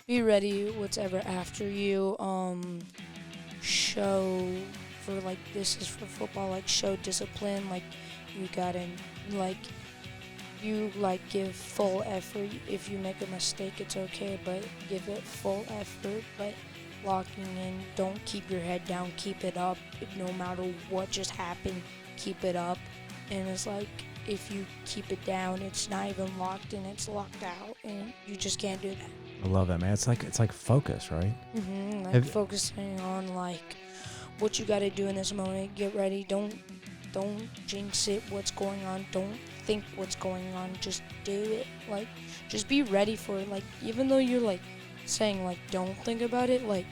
be ready whatever after you show for like this is for football, like show discipline, like you gotta like you like give full effort. If you make a mistake, it's okay, but give it full effort. But locking in, don't keep your head down, keep it up. No matter what just happened, keep it up. And it's like if you keep it down, it's not even locked in, it's locked out, and you just can't do that. I love that, man. It's like focus, right? Like focusing on like what you got to do in this moment. Get ready. Don't jinx it. What's going on? Don't think what's going on. Just do it. Like just be ready for it. Like even though you're like saying like don't think about it. Like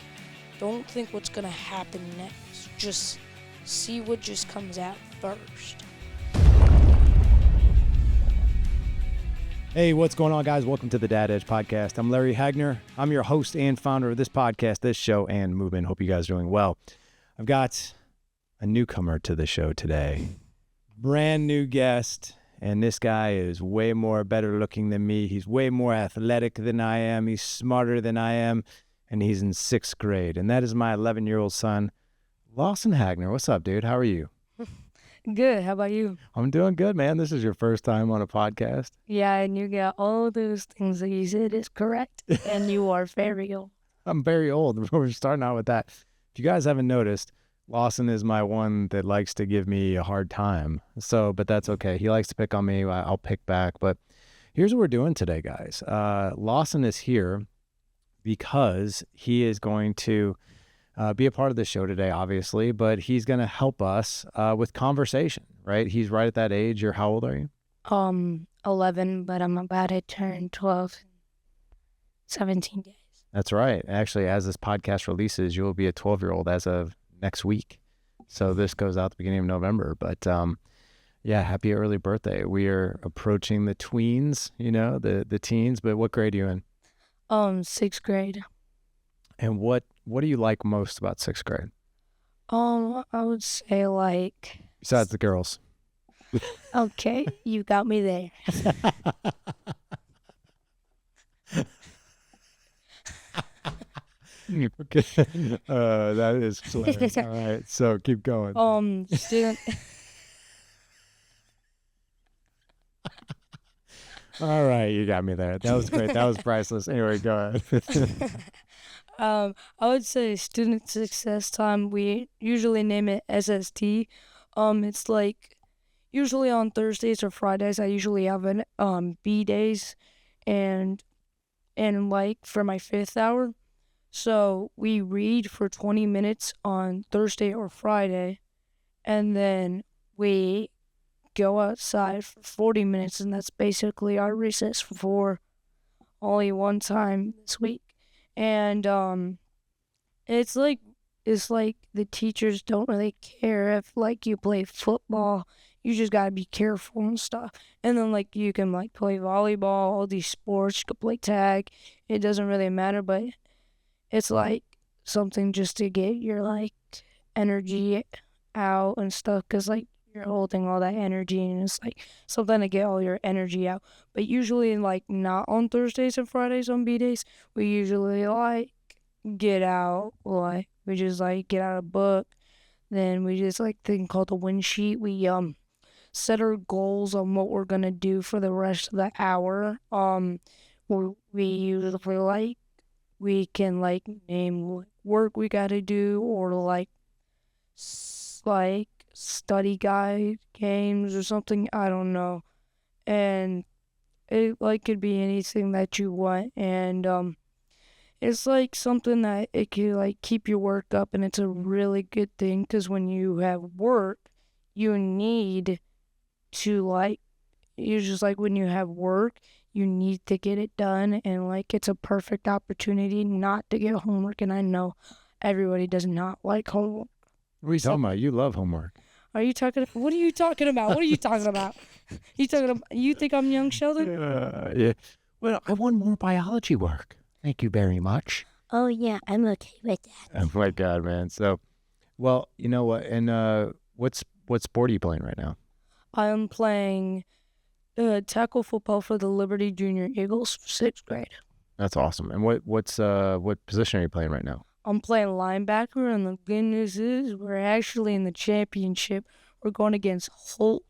don't think what's gonna happen next. Just see what just comes out first. Hey, what's going on, guys? Welcome to the Dad Edge Podcast. I'm Larry Hagner. I'm your host and founder of this podcast, this show, and movement. Hope you guys are doing well. I've got a newcomer to the show today. Brand new guest, and this guy is way more better looking than me. He's way more athletic than I am. He's smarter than I am, and he's in 6th grade. And that is my 11-year-old son, Lawson Hagner. What's up, dude? How are you? Good. How about you? I'm doing good, man. This is your first time on a podcast. Yeah, and you got all those things that you said is correct, and you are very old. I'm very old. We're starting out with that. If you guys haven't noticed, Lawson is my one that likes to give me a hard time. But that's okay. He likes to pick on me. I'll pick back. But here's what we're doing today, guys. Lawson is here because he is going to be a part of the show today, obviously, but he's going to help us with conversation, right? He's right at that age. How old are you? 11, but I'm about to turn 12 in 17 days. That's right. Actually, as this podcast releases, you'll be a 12-year-old as of next week. So this goes out at the beginning of November. But yeah, happy early birthday. We are approaching the tweens, the teens. But what grade are you in? 6th grade. And what do you like most about 6th grade? I would say like... Besides the girls. Okay, you got me there. Okay. That is hilarious. All right, so keep going. Student... All right, you got me there. That was great. That was priceless. Anyway, go ahead. I would say student success time. We usually name it SST. It's like usually on Thursdays or Fridays. I usually have an B days, and like for my 5th hour. So we read for 20 minutes on Thursday or Friday, and then we go outside for 40 minutes, and that's basically our recess for only one time this week. And it's like the teachers don't really care if like you play football. You just gotta be careful and stuff. And then like you can like play volleyball, all these sports. You can play tag. It doesn't really matter, but it's like something just to get your like energy out and stuff. 'Cause like you're holding all that energy, and it's like something to get all your energy out. But usually like not on Thursdays and Fridays on B days. We usually like get out, like we just like get out a book. Then we just like thing called the win sheet. We set our goals on what we're gonna do for the rest of the hour. We usually like we can like name what work we gotta do, or like study guide games or something. I don't know. And it like could be anything that you want, and it's like something that it can like keep your work up, and it's a really good thing because when you have work, you need to like when you have work, you need to get it done, and like it's a perfect opportunity not to get homework. And I know everybody does not like homework. What are you talking about? You love homework. What are you talking about? What are you talking about? You think I'm young Sheldon? Yeah. Well, I want more biology work. Thank you very much. Oh yeah, I'm okay with that. Oh my God, man. So, well, you know what? And what sport are you playing right now? I'm playing tackle football for the Liberty Junior Eagles, 6th grade. That's awesome. And what position are you playing right now? I'm playing linebacker, and the good news is we're actually in the championship. We're going against Holt,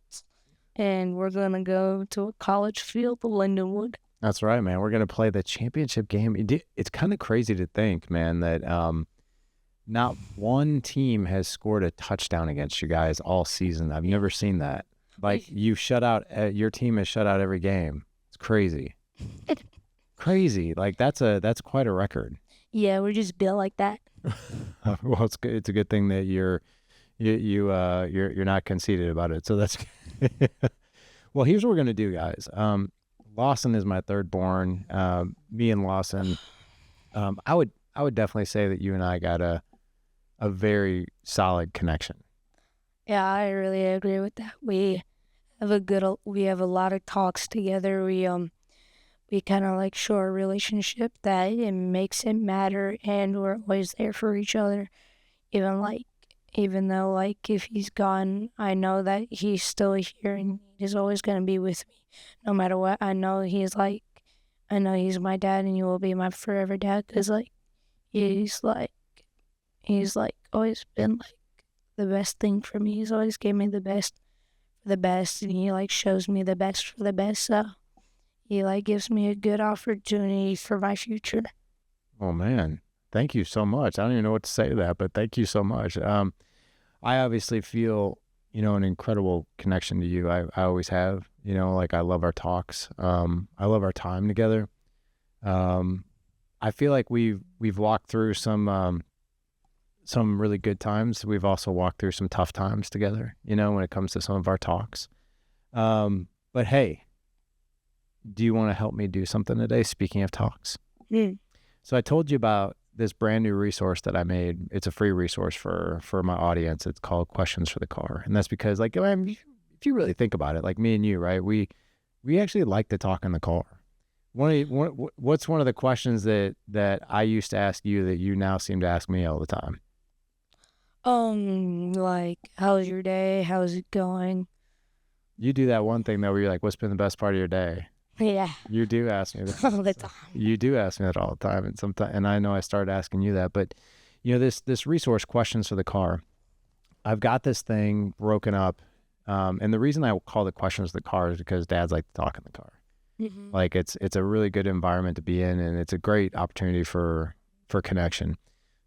and we're going to go to a college field, the Lindenwood. That's right, man. We're gonna play the championship game. It's kind of crazy to think, man, that not one team has scored a touchdown against you guys all season. I've never seen that. Like you shut out, your team has shut out every game. It's crazy, crazy. Like that's quite a record. Yeah, we're just built like that. Well, it's good. It's a good thing that you're not conceited about it. So that's well. Here's what we're gonna do, guys. Lawson is my third born. Me and Lawson, I would definitely say that you and I got a very solid connection. Yeah, I really agree with that. We have a lot of talks together. We kind of like show our relationship that it makes it matter, and we're always there for each other. Even like, even though like if he's gone, I know that he's still here and he's always gonna be with me, no matter what. I know he's my dad, and he will be my forever dad. Cause like he's like he's like always been like the best thing for me. He's always gave me the best for the best, and he like shows me the best for the best. So he like gives me a good opportunity for my future. Oh man, thank you so much. I don't even know what to say to that, but thank you so much. I obviously feel, an incredible connection to you. I always have, like I love our talks. I love our time together. I feel like we've walked through some really good times. We've also walked through some tough times together, when it comes to some of our talks. But hey, do you want to help me do something today? Speaking of talks. Mm. So I told you about this brand new resource that I made. It's a free resource for my audience. It's called Questions for the Car. And that's because like, if you really think about it, like me and you, right? We actually like to talk in the car. What's one of the questions that I used to ask you that you now seem to ask me all the time? Like, how's your day? How's it going? You do that one thing though, where you're like, what's been the best part of your day? Yeah. You do ask me that. All the time. You do ask me that all the time. And I know I started asking you that, but this resource, Questions for the Car, I've got this thing broken up. And the reason I call it Questions for the Car is because dads like to talk in the car. Mm-hmm. Like it's a really good environment to be in, and it's a great opportunity for connection.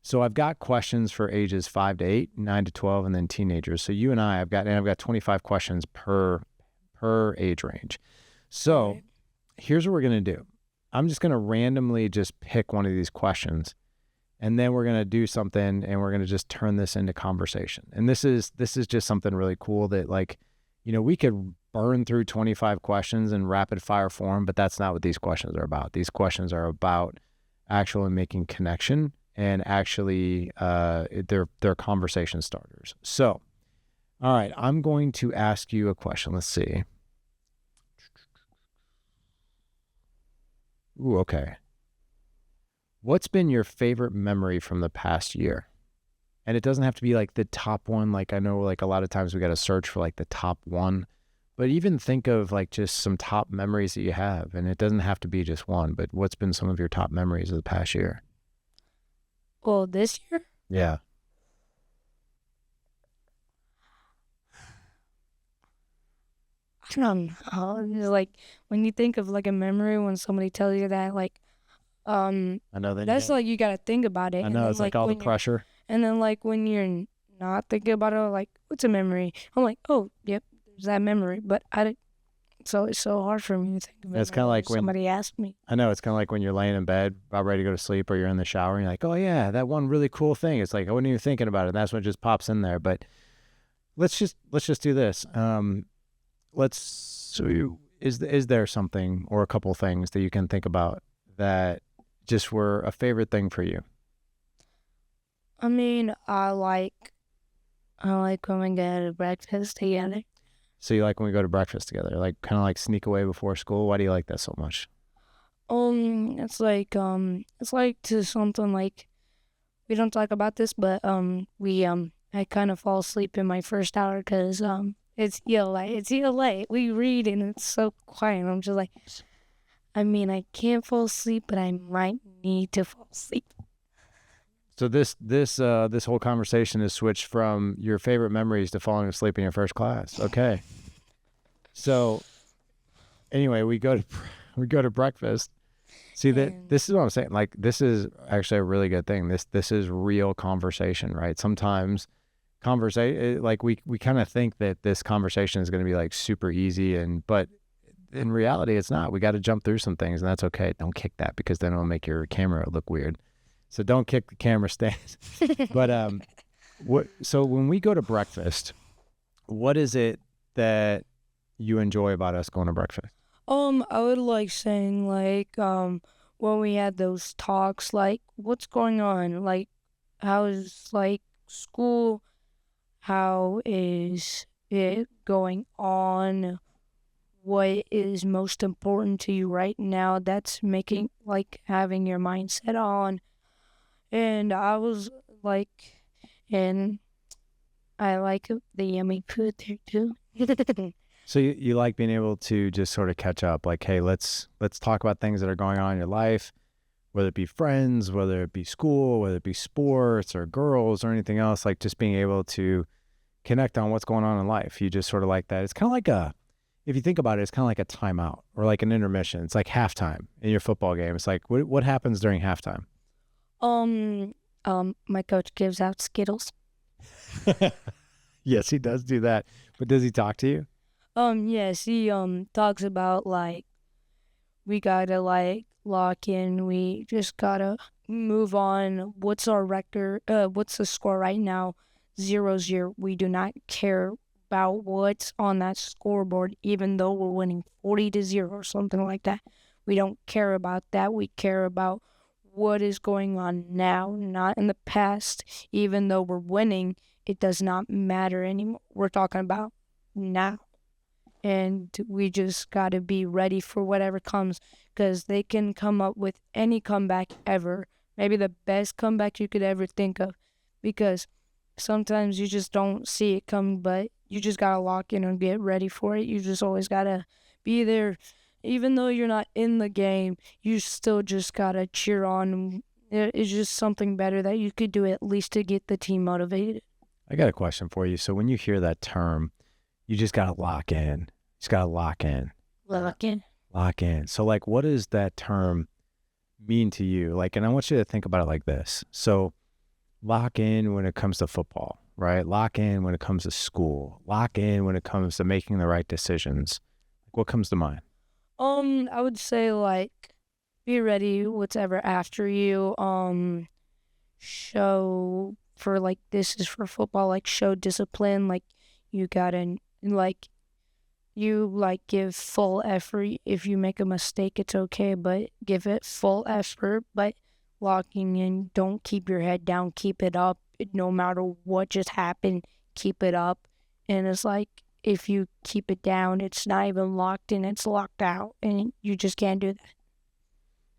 So I've got questions for ages 5 to 8, 9 to 12, and then teenagers. So you and I've got 25 questions per age range. So Right. Here's what we're going to do. I'm just going to randomly just pick one of these questions, and then we're going to do something, and we're going to just turn this into conversation. And this is just something really cool that like, we could burn through 25 questions in rapid fire form, but that's not what these questions are about. These questions are about actually making connection and actually they're conversation starters. So, all right, I'm going to ask you a question. Let's see. Ooh, okay. What's been your favorite memory from the past year? And it doesn't have to be like the top one. Like I know like a lot of times we got to search for like the top one, but even think of like just some top memories that you have. And it doesn't have to be just one, but what's been some of your top memories of the past year? Well, this year, Yeah. I don't know. It's like when you think of like a memory when somebody tells you that, like, I know that. that's like you gotta think about it. I know it's like all the pressure. And then like when you're not thinking about it, like what's a memory? I'm like, oh, yep, there's that memory. But so it's so hard for me to think of it. It's kind of like when somebody asked me. I know it's kind of like when you're laying in bed, about ready to go to sleep, or you're in the shower, and you're like, oh yeah, that one really cool thing. It's like I wasn't even thinking about it. And that's when it just pops in there. But let's just do this. Is there something or a couple things that you can think about that just were a favorite thing for you? I mean, I like when we go to breakfast together. So you like when we go to breakfast together, like kind of like sneak away before school? Why do you like that so much? It's like to something like we don't talk about this, but I kind of fall asleep in my first hour because it's ELA. It's ELA. We read and it's so quiet. I'm just like, I mean, I can't fall asleep, but I might need to fall asleep. So this whole conversation is switched from your favorite memories to falling asleep in your first class. Okay. So anyway, we go to breakfast. See that And this is what I'm saying. Like this is actually a really good thing. This is real conversation, right? Sometimes conversation like we kind of think that this conversation is going to be like super easy but in reality it's not. We got to jump through some things and that's okay. Don't kick that because then it'll make your camera look weird. So don't kick the camera stand. But so when we go to breakfast, what is it that you enjoy about us going to breakfast? I would like saying when we had those talks, like what's going on, like how's like school, how is it going on, what is most important to you right now, that's making like having your mindset on. And I was like, and I like the yummy food there too. So you like being able to just sort of catch up, like, hey, let's talk about things that are going on in your life, whether it be friends, whether it be school, whether it be sports or girls or anything else, like just being able to connect on what's going on in life. You just sort of like that. It's kind of like if you think about it, it's kind of like a timeout or like an intermission. It's like halftime in your football game. It's like, what happens during halftime? um, my coach gives out Skittles. Yes, he does do that. But does he talk to you? Yes, he talks about like we gotta like lock in. We just gotta move on. What's our record? What's the score right now? 0-0. We do not care about what's on that scoreboard, even though we're winning 40-0 or something like that. We don't care about that. We care about what is going on now, not in the past. Even though we're winning, it does not matter anymore. We're talking about now. And we just got to be ready for whatever comes because they can come up with any comeback ever. Maybe the best comeback you could ever think of because sometimes you just don't see it coming, but you just got to lock in and get ready for it. You just always got to be there. Even though you're not in the game, you still just got to cheer on. It's just something better that you could do at least to get the team motivated. I got a question for you. So when you hear that term, you just got to lock in. Just got to lock in. Lock in. Lock in. So like, what does that term mean to you? Like, and I want you to think about it like this. So lock in when it comes to football, right? Lock in when it comes to school. Lock in when it comes to making the right decisions. What comes to mind? I would say like be ready whatever after you. Show for like this is for football, like show discipline, like you gotta like you like give full effort. If you make a mistake, it's okay, but give it full effort. But locking in, don't keep your head down, keep it up. No matter what just happened, keep it up. And it's like if you keep it down, it's not even locked in, it's locked out, and you just can't do that.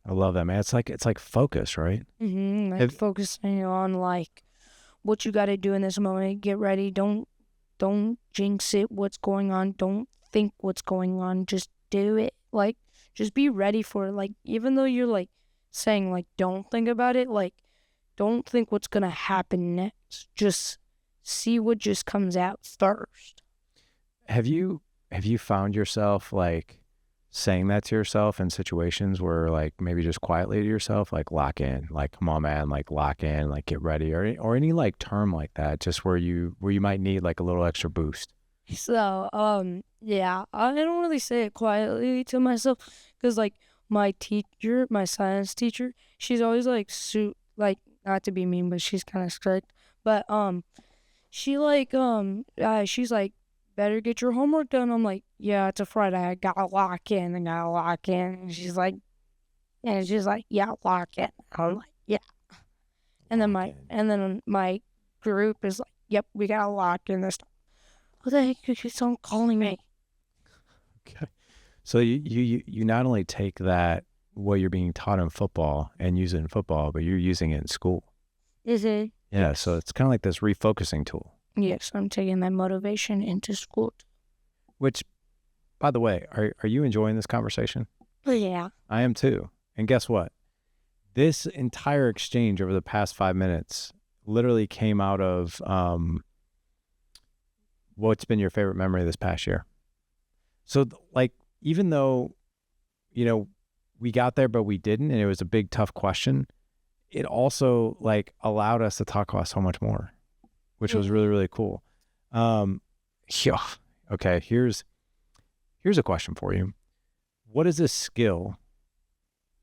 I love that, man. It's like focus, right? Like Have, focusing on like what you got to do in this moment. Get ready. Don't jinx it. What's going on? Don't think what's going on. Just do it. Like just be ready for it. Like even though you're like saying like don't think about it. Like don't think what's gonna happen next. Just see what just comes out first. have you found yourself like saying that to yourself in situations where like maybe just quietly to yourself, like lock in, like come on man, like lock in, like get ready, or any like term like that, just where you might need like a little extra boost? So yeah, I don't really say it quietly to myself because like my teacher, my science teacher, she's always like like not to be mean, but she's kind of strict. But she's like, better get your homework done. I'm like, yeah, it's a Friday. I gotta lock in. I gotta lock in. And she's like, yeah, lock in. I'm like, yeah. And then Lock in. my group is like, yep, we gotta lock in this time. What the heck is someone calling me? Okay. So you not only take that what you're being taught in football and use it in football, but you're using it in school. Is it? Yeah. Yes. So it's kind of like this refocusing tool. Yes, I'm taking that motivation into school. Which, by the way, are you enjoying this conversation? Yeah. I am too. And guess what? This entire exchange over the past 5 minutes literally came out of what's been your favorite memory this past year? So, like, even though, we got there, but we didn't, and it was a big, tough question, it also, like, allowed us to talk about so much more, which was really, really cool. Yeah. Okay, here's a question for you. What is a skill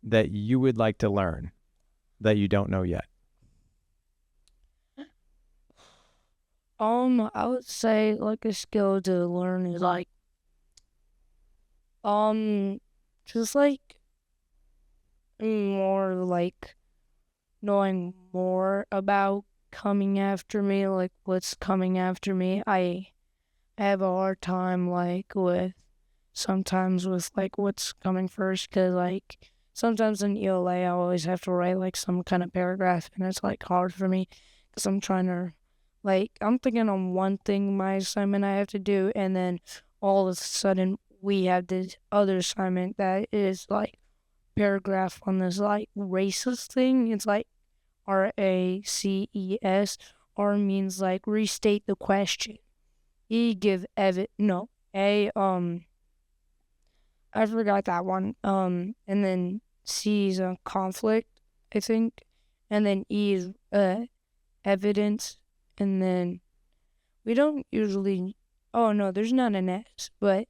that you would like to learn that you don't know yet? I would say like a skill to learn is like just like more like knowing more about coming after me, like what's coming after me. I have a hard time like with sometimes with like what's coming first, because like sometimes in ELA I always have to write like some kind of paragraph, and it's like hard for me because I'm trying to like I'm thinking on one thing, my assignment I have to do, and then all of a sudden we have this other assignment that is like paragraph on this like racist thing. It's like RACES. R means like restate the question. E give no. A I forgot that one. And then C is a conflict, I think. And then E is evidence. And then we don't usually. Oh no, there's not an S. But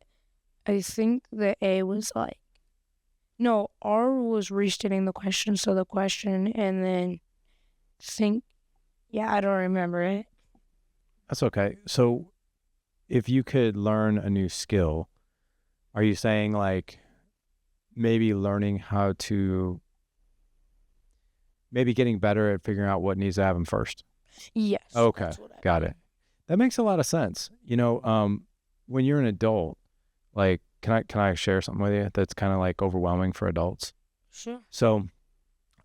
I think the A was like no. R was restating the question. So the question, and then think. Yeah, I don't remember it. That's okay. So, if you could learn a new skill, are you saying like maybe learning how to, maybe getting better at figuring out what needs to happen first? Yes. Okay, That's what I got it. That makes a lot of sense. When you're an adult, like, can I share something with you that's kind of like overwhelming for adults? Sure. So,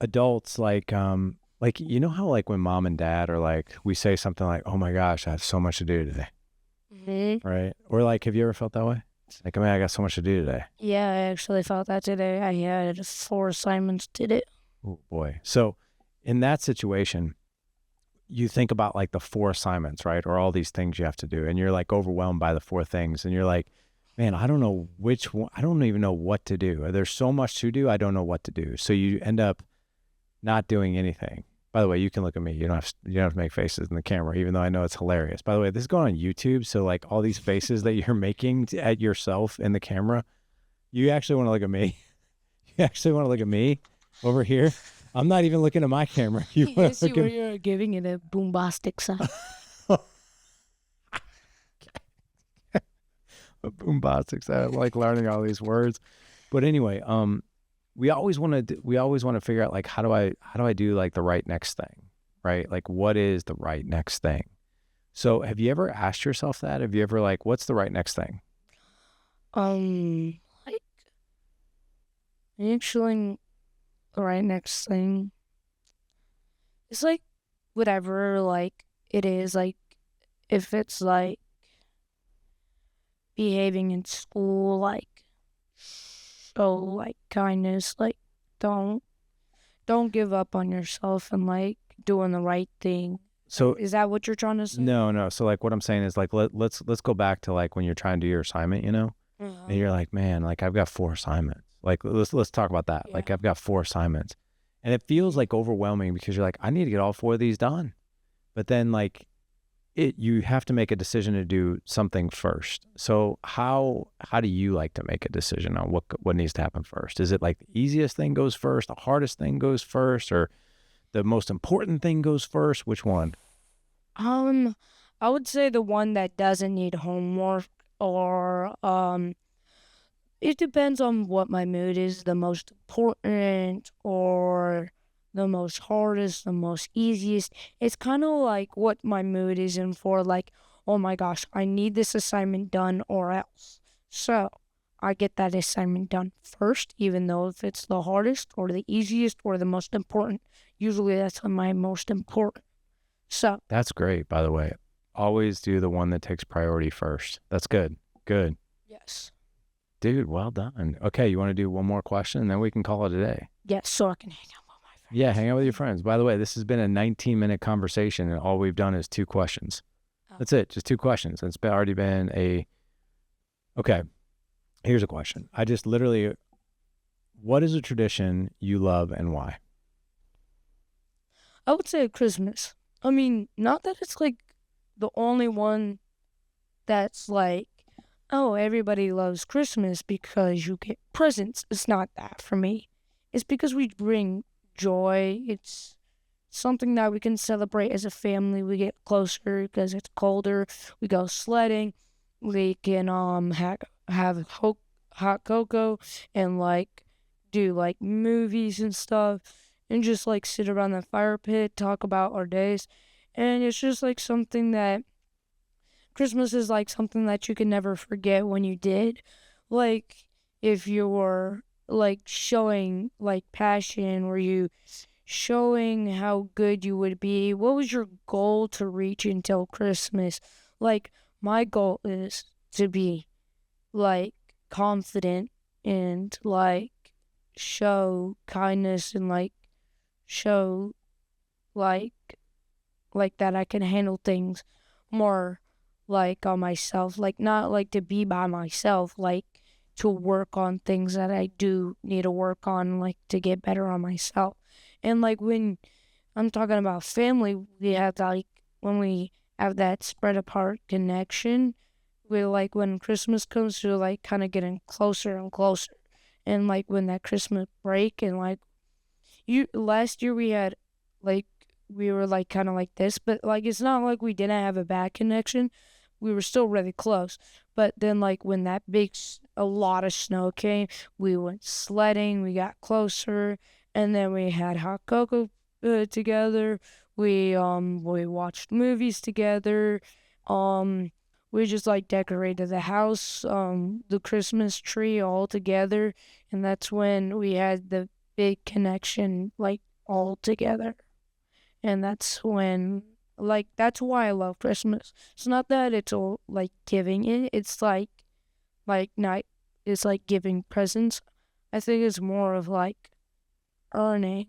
adults like how like when mom and dad are like, we say something like, "Oh my gosh, I have so much to do today," right? Or like, have you ever felt that way? Like, I mean, I got so much to do today. Yeah, I actually felt that today. I had 4 assignments today. Oh boy. So, in that situation, you think about like the 4 assignments, right? Or all these things you have to do, and you're like overwhelmed by the 4 things, and you're like, man, I don't know which one, I don't even know what to do. There's so much to do, I don't know what to do. So you end up not doing anything. By the way, you can look at me. You don't have to make faces in the camera, even though I know it's hilarious. By the way, this is going on YouTube, so like all these faces that you're making at yourself in the camera, you actually want to look at me. You actually want to look at me over here. I'm not even looking at my camera. You want Yes, to you look at were giving it a bombastic sound. boombostics. I like learning all these words. But anyway, we always want to figure out like how do I do like the right next thing, right? Like what is the right next thing? So have you ever asked yourself that? Have you ever like, what's the right next thing? Like actually, the right next thing. It's like whatever, like it is. Like if it's like behaving in school, like show like kindness, like don't don't give up on yourself and like doing the right thing. So Is that what you're trying to say? no. So like what I'm saying is like let's go back to like when you're trying to do your assignment, and you're like, man, like I've got 4 assignments. Like let's talk about that. Yeah. Like I've got 4 assignments. And it feels like overwhelming because you're like, I need to get all 4 of these done. But then like you have to make a decision to do something first. So how do you like to make a decision on what needs to happen first? Is it like the easiest thing goes first, the hardest thing goes first, or the most important thing goes first? Which one? I would say the one that doesn't need homework, or it depends on what my mood is, the most important or the most hardest, the most easiest. It's kind of like what my mood is in for, like, oh my gosh, I need this assignment done or else. So I get that assignment done first, even though if it's the hardest or the easiest or the most important. Usually that's my most important. So, That's great, by the way. Always do the one that takes priority first. That's good. Good. yes. Dude, well done. Okay, you want to do one more question and then we can call it a day? Yes, so I can hang out with my friends. Yeah, hang out with your friends. By the way, this has been a 19-minute conversation and all we've done is 2 questions. That's it, just 2 questions. It's already been okay, here's a question. What is a tradition you love and why? I would say Christmas. I mean, not that it's like the only one that's like, oh, everybody loves Christmas because you get presents. It's not that for me. It's because we bring joy. It's something that we can celebrate as a family. We get closer because it's colder. We go sledding. We can have hot cocoa and like do like movies and stuff and just like sit around the fire pit, talk about our days. And it's just like something that Christmas is like something that you can never forget when you did. Like if you were like showing like passion, were you showing how good you would be? What was your goal to reach until Christmas? Like my goal is to be like confident and like show kindness and like show like that I can handle things more like on myself, like not like to be by myself, like to work on things that I do need to work on, like to get better on myself. And like when I'm talking about family, we have like when we have that spread apart connection, we like when Christmas comes, we're like kind of getting closer and closer. And like when that Christmas break and like last year we had like we were like kind of like this, but like it's not like we didn't have a bad connection. We were still really close. But then like when that a lot of snow came, we went sledding, we got closer, and then we had hot cocoa together. We watched movies together. Um we just like decorated the house, the Christmas tree all together, and that's when we had the big connection like all together. And that's when like that's why I love Christmas. It's not that it's all like giving it. It's like not it's like giving presents. I think it's more of like earning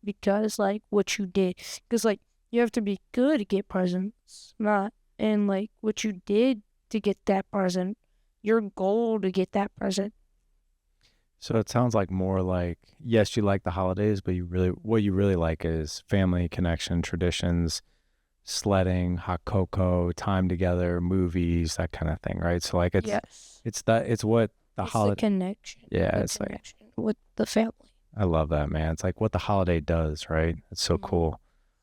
because like what you did. Because like you have to be good to get presents, not and like what you did to get that present, your goal to get that present. So it sounds like more like, yes, you like the holidays, but what you really like is family connection, traditions, sledding, hot cocoa, time together, movies, that kind of thing, right? So like Yes. it's what the It's the holiday, connection. yeah, The it's like, connection with the family. I love that, man. It's like what the holiday does, right? It's so Mhm. cool.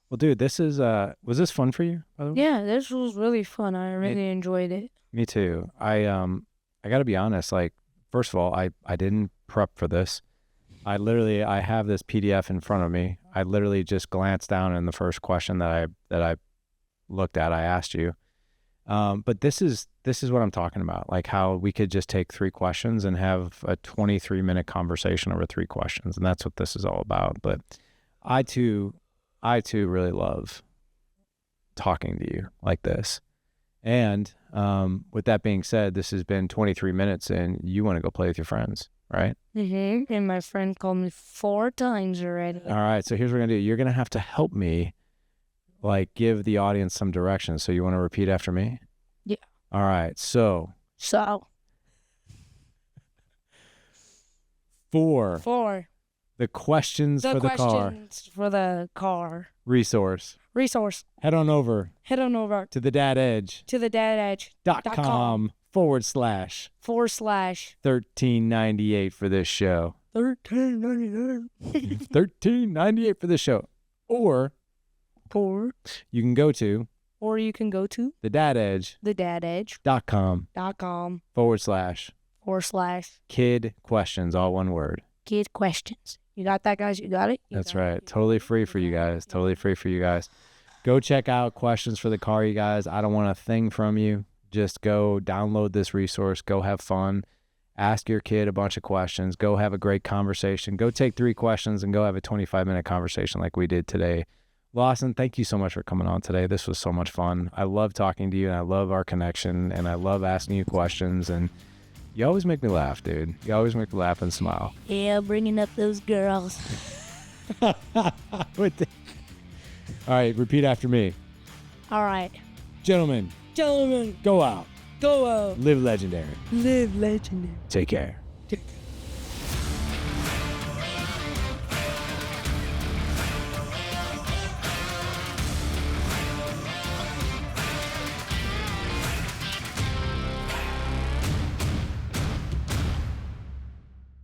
Well, dude, this is was this fun for you, by the way? Yeah, this was really fun. I really enjoyed it. Me too. I got to be honest, like first of all, I didn't prep for this. I have this PDF in front of me. I literally just glanced down in the first question that I looked at. I asked you. But this is what I'm talking about. Like how we could just take 3 questions and have a 23-minute conversation over 3 questions, and that's what this is all about. But I too really love talking to you like this. And with that being said, this has been 23 minutes, and you want to go play with your friends, right? Mm-hmm. And my friend called me 4 times already. All right. So here's what we're gonna do. You're gonna have to help me, like, give the audience some direction. So you want to repeat after me? Yeah. All right. So for 4. the questions for the car questions for the car resource, head on over to the dadedge.com /1398 for this show. 13.99. $13.98 for this show. Or you can go to the thedadedge.com // kid questions, all one word. kid questions. You got that, guys? You got it? That's right. Totally free for you guys. Totally free for you guys. Go check out questions for the car, you guys. I don't want a thing from you. Just go download this resource. Go have fun. Ask your kid a bunch of questions. Go have a great conversation. Go take 3 questions and go have a 25-minute conversation like we did today. Lawson, thank you so much for coming on today. This was so much fun. I love talking to you, and I love our connection, and I love asking you questions. And You always make me laugh, dude. You always make me laugh and smile. Yeah, bringing up those girls. All right, repeat after me. All right. Gentlemen, Gentlemen, go out. go out. Live legendary. Live legendary. Take care.